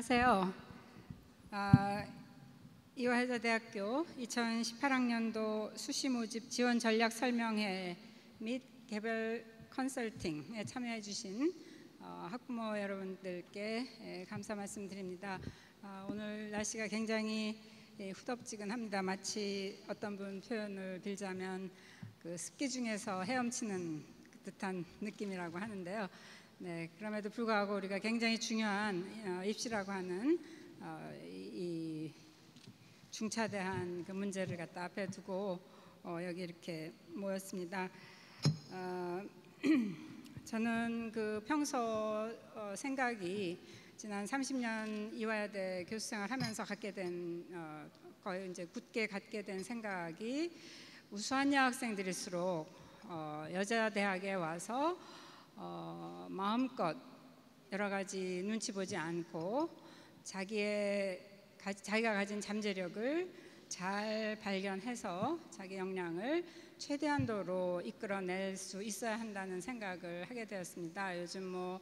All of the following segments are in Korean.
안녕하세요. 이화여자대학교 2018학년도 수시 모집 지원 전략 설명회 및 개별 컨설팅에 참여해 주신 학부모 여러분들께 감사 말씀드립니다. 오늘 날씨가 굉장히 후덥지근합니다. 마치 어떤 분 표현을 빌자면 그 습기 중에서 헤엄치는 듯한 느낌이라고 하는데요. 네, 그럼에도 불구하고 우리가 굉장히 중요한 입시라고 하는 이 중차대한 그 문제를 갖다 앞에 두고 여기 이렇게 모였습니다. 저는 그 평소 생각이 지난 30년 이화여대 교수생활 하면서 갖게 된 거의 이제 굳게 갖게 된 생각이 우수한 여학생들일수록 여자 대학에 와서 마음껏 여러 가지 눈치 보지 않고 자기가 가진 잠재력을 잘 발견해서 자기 역량을 최대한도로 이끌어낼 수 있어야 한다는 생각을 하게 되었습니다. 요즘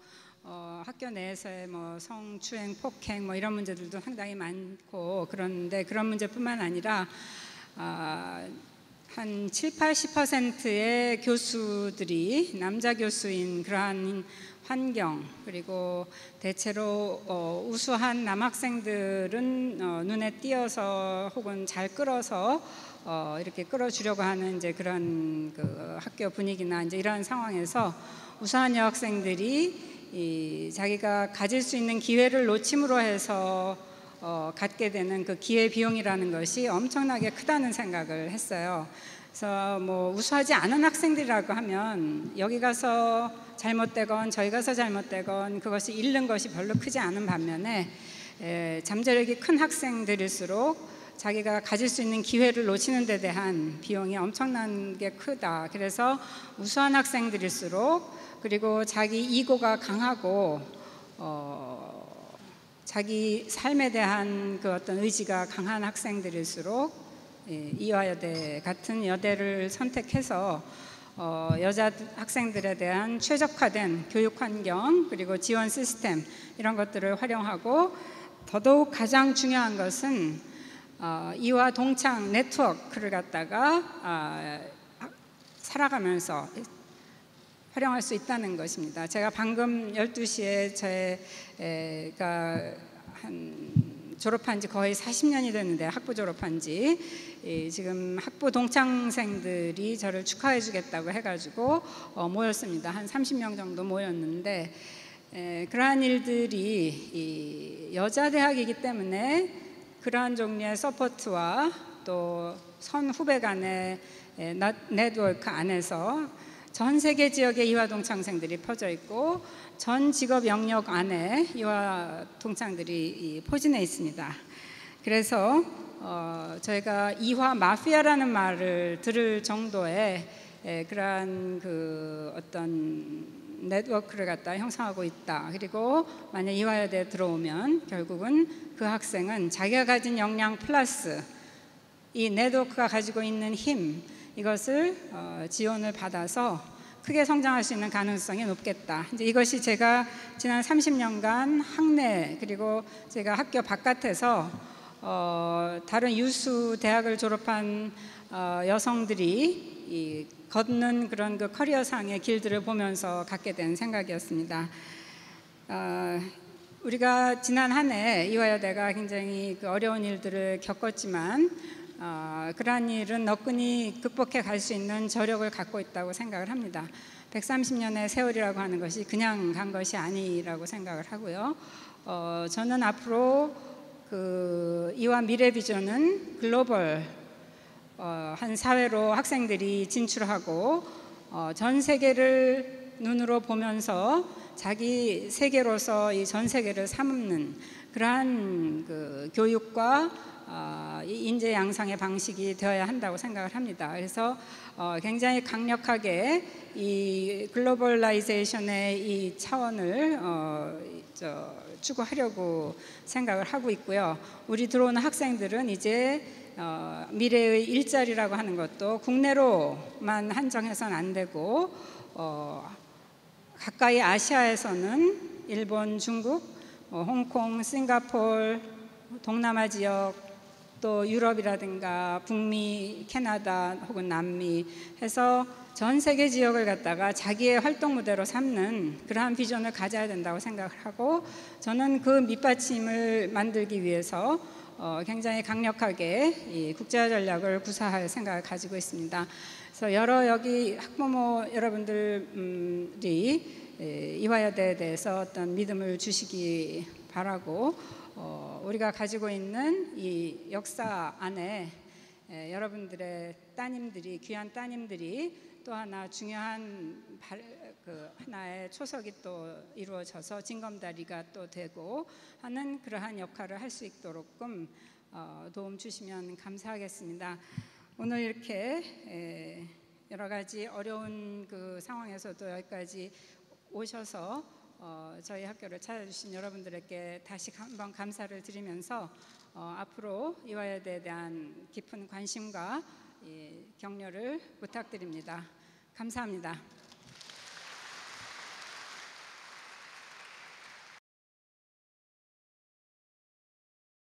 학교 내에서의 성추행, 폭행 이런 문제들도 상당히 많고 그런데 그런 문제뿐만 아니라 한 7, 80%의 교수들이 남자 교수인 그러한 환경, 그리고 대체로 우수한 남학생들은 눈에 띄어서 혹은 잘 끌어서 이렇게 끌어주려고 하는 이제 그런 그 학교 분위기나 이제 이런 상황에서 우수한 여학생들이 자기가 가질 수 있는 기회를 놓침으로 해서 갖게 되는 그 기회 비용이라는 것이 엄청나게 크다는 생각을 했어요. 그래서 우수하지 않은 학생들이라고 하면 여기 가서 잘못되건 저기 가서 잘못되건 그것이 잃는 것이 별로 크지 않은 반면에 잠재력이 큰 학생들일수록 자기가 가질 수 있는 기회를 놓치는 데 대한 비용이 엄청나게 크다. 그래서 우수한 학생들일수록 그리고 자기 이고가 강하고 자기 삶에 대한 그 어떤 의지가 강한 학생들일수록 이화여대 같은 여대를 선택해서 여자 학생들에 대한 최적화된 교육 환경 그리고 지원 시스템 이런 것들을 활용하고 더더욱 가장 중요한 것은 이화 동창 네트워크를 갖다가 살아가면서 활용할 수 있다는 것입니다. 제가 방금 12시에 제가 졸업한 지 거의 40년이 됐는데 학부 졸업한 지 지금 학부 동창생들이 저를 축하해 주겠다고 해가지고 모였습니다. 한 30명 정도 모였는데 그러한 일들이 여자 대학이기 때문에 그러한 종류의 서포트와 또 선후배 간의 네트워크 안에서 전 세계 지역의 이화 동창생들이 퍼져 있고 전 직업 영역 안에 이화 동창들이 포진해 있습니다. 그래서 저희가 이화 마피아라는 말을 들을 정도의 그러한 그 어떤 네트워크를 갖다 형성하고 있다. 그리고 만약 이화여대에 들어오면 결국은 그 학생은 자기가 가진 역량 플러스 이 네트워크가 가지고 있는 힘 이것을 지원을 받아서 크게 성장할 수 있는 가능성이 높겠다. 이제 이것이 제가 지난 30년간 학내 그리고 제가 학교 바깥에서 다른 유수 대학을 졸업한 여성들이 걷는 그런 그 커리어상의 길들을 보면서 갖게 된 생각이었습니다. 우리가 지난 한 해 이화여대가 굉장히 그 어려운 일들을 겪었지만 그러한 일은 너끈히 극복해 갈 수 있는 저력을 갖고 있다고 생각을 합니다. 130년의 세월이라고 하는 것이 그냥 간 것이 아니라고 생각을 하고요. 저는 앞으로 그 이화 미래 비전은 글로벌 한 사회로 학생들이 진출하고 전 세계를 눈으로 보면서 자기 세계로서 이 전 세계를 삼는 그러한 그 교육과 인재 양성의 방식이 되어야 한다고 생각을 합니다. 그래서 굉장히 강력하게 이 글로벌라이제이션의 이 차원을 추구하려고 생각을 하고 있고요. 우리 들어오는 학생들은 이제 미래의 일자리라고 하는 것도 국내로만 한정해서는 안 되고 가까이 아시아에서는 일본, 중국, 홍콩, 싱가포르, 동남아 지역, 또 유럽이라든가 북미, 캐나다 혹은 남미 해서 전 세계 지역을 갖다가 자기의 활동 무대로 삼는 그러한 비전을 가져야 된다고 생각을 하고, 저는 그 밑받침을 만들기 위해서 굉장히 강력하게 이 국제화 전략을 구사할 생각을 가지고 있습니다. 그래서 여러 여기 학부모 여러분들이 이화여대에 대해서 어떤 믿음을 주시기 바라고, 우리가 가지고 있는 이 역사 안에 여러분들의 따님들이, 귀한 따님들이 또 하나 중요한 하나의 초석이 또 이루어져서 징검다리가 또 되고 하는 그러한 역할을 할 수 있도록끔 도움 주시면 감사하겠습니다. 오늘 이렇게 여러 가지 어려운 그 상황에서도 여기까지 오셔서 저희 학교를 찾아주신 여러분들에게 다시 한번 감사를 드리면서 앞으로 이화여대에 대한 깊은 관심과 격려를 부탁드립니다. 감사합니다.